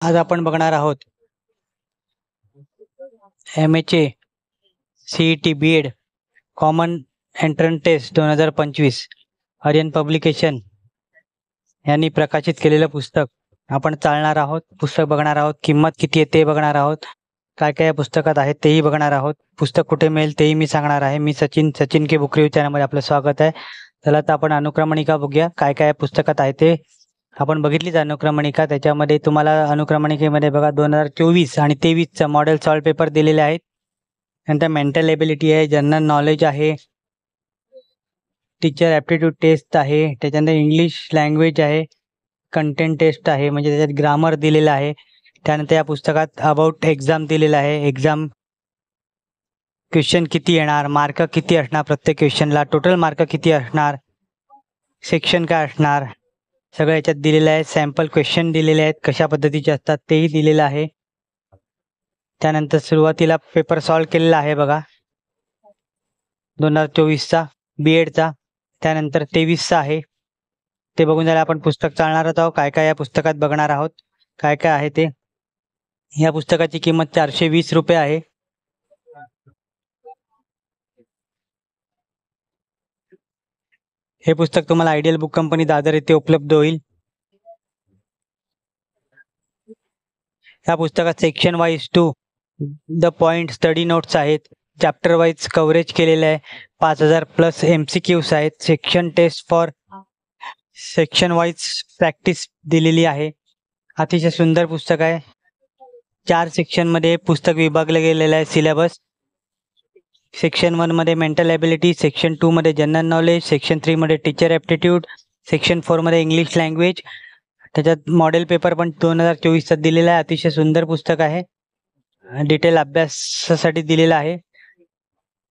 आज आपण बघणार आहोत MHA CET BEd common entrance test 2025 Aryan publication यांनी प्रकाशित केलेलं पुस्तक आपण चालणार आहोत. पुस्तक बघणार आहोत, किंमत किती आहे ते बघणार आहोत, काय काय या पुस्तकात आहे तेही बघणार आहोत, पुस्तक कुठे मिळेल तेही मी सांगणार आहे. मी सचिन के बुक रिव्ह्यू चॅनलमध्ये आपलं स्वागत आहे. चला तर आपण अनुक्रमणिका बघूया काय काय या पुस्तकात आहे ते. आपण बघितलीच अनुक्रमणिका. त्याच्यामध्ये तुम्हाला अनुक्रमणिकेमध्ये बघा 2024 आणि 23चा मॉडेल सॉल्व पेपर दिलेले आहेत. नंतर मेंटल एबिलिटी आहे, जनरल नॉलेज आहे, टीचर ॲप्टिट्यूड टेस्ट आहे, त्याच्यानंतर इंग्लिश लँग्वेज आहे, कंटेंट टेस्ट आहे, म्हणजे त्याच्यात ग्रामर दिलेलं आहे. त्यानंतर या पुस्तकात अबाउट एक्झाम दिलेलं आहे. एक्झाम क्वेश्चन किती येणार, मार्क किती असणार प्रत्येक क्वेश्चनला, टोटल मार्क किती असणार, सेक्शन काय असणार, सगळं याच्यात दिलेलं आहे. सॅम्पल क्वेश्चन दिलेले आहेत, कशा पद्धतीचे असतात तेही दिलेलं आहे. त्यानंतर सुरुवातीला पेपर सॉल्व केलेला आहे बघा 2024चा BEdचा. त्यानंतर 23चा आहे ते बघून झालं. आपण पुस्तक चालणार आहोत, काय काय या पुस्तकात बघणार आहोत, काय काय आहे ते. या पुस्तकाची किंमत 420 रुपये आहे. हे पुस्तक तुम्हाला आयडियल बुक कंपनी दादर येथे उपलब्ध होईल. या पुस्तकात section wise to the point study notes आहेत, चॅप्टर वाईज कव्हरेज केलेलं आहे, 5000+ MCQs आहेत, section test for section wise practice दिलेली आहे. अतिशय सुंदर पुस्तक आहे. 4 सेक्शनमध्ये पुस्तक विभागलं गेलेलं आहे. सिलेबस सेक्शन 1 मध्ये मेंटल ॲबिलिटी, सेक्शन 2 मध्ये जनरल नॉलेज, सेक्शन 3 मध्ये टीचर ॲप्टिट्यूड, सेक्शन 4 मध्ये इंग्लिश लँग्वेज. त्याच्यात मॉडेल पेपर पण 2024चा दिलेला आहे. अतिशय सुंदर पुस्तक आहे. डिटेल अभ्यासासाठी दिलेला आहे.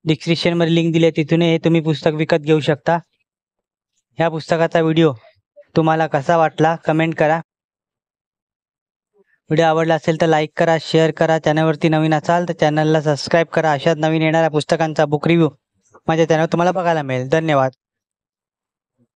डिस्क्रिप्शनमध्ये लिंक दिली आहे, तिथून हे तुम्ही पुस्तक विकत घेऊ शकता. ह्या पुस्तकाचा व्हिडिओ तुम्हाला कसा वाटला कमेंट करा. व्हिडिओ आवडला असेल तर लाईक करा, शेअर करा. चॅनलवरती नवीन असाल तर चॅनलला सबस्क्राईब करा. अशाच नवीन येणाऱ्या पुस्तकांचा बुक रिव्ह्यू माझ्या चॅनलवर तुम्हाला बघायला मिळेल. धन्यवाद.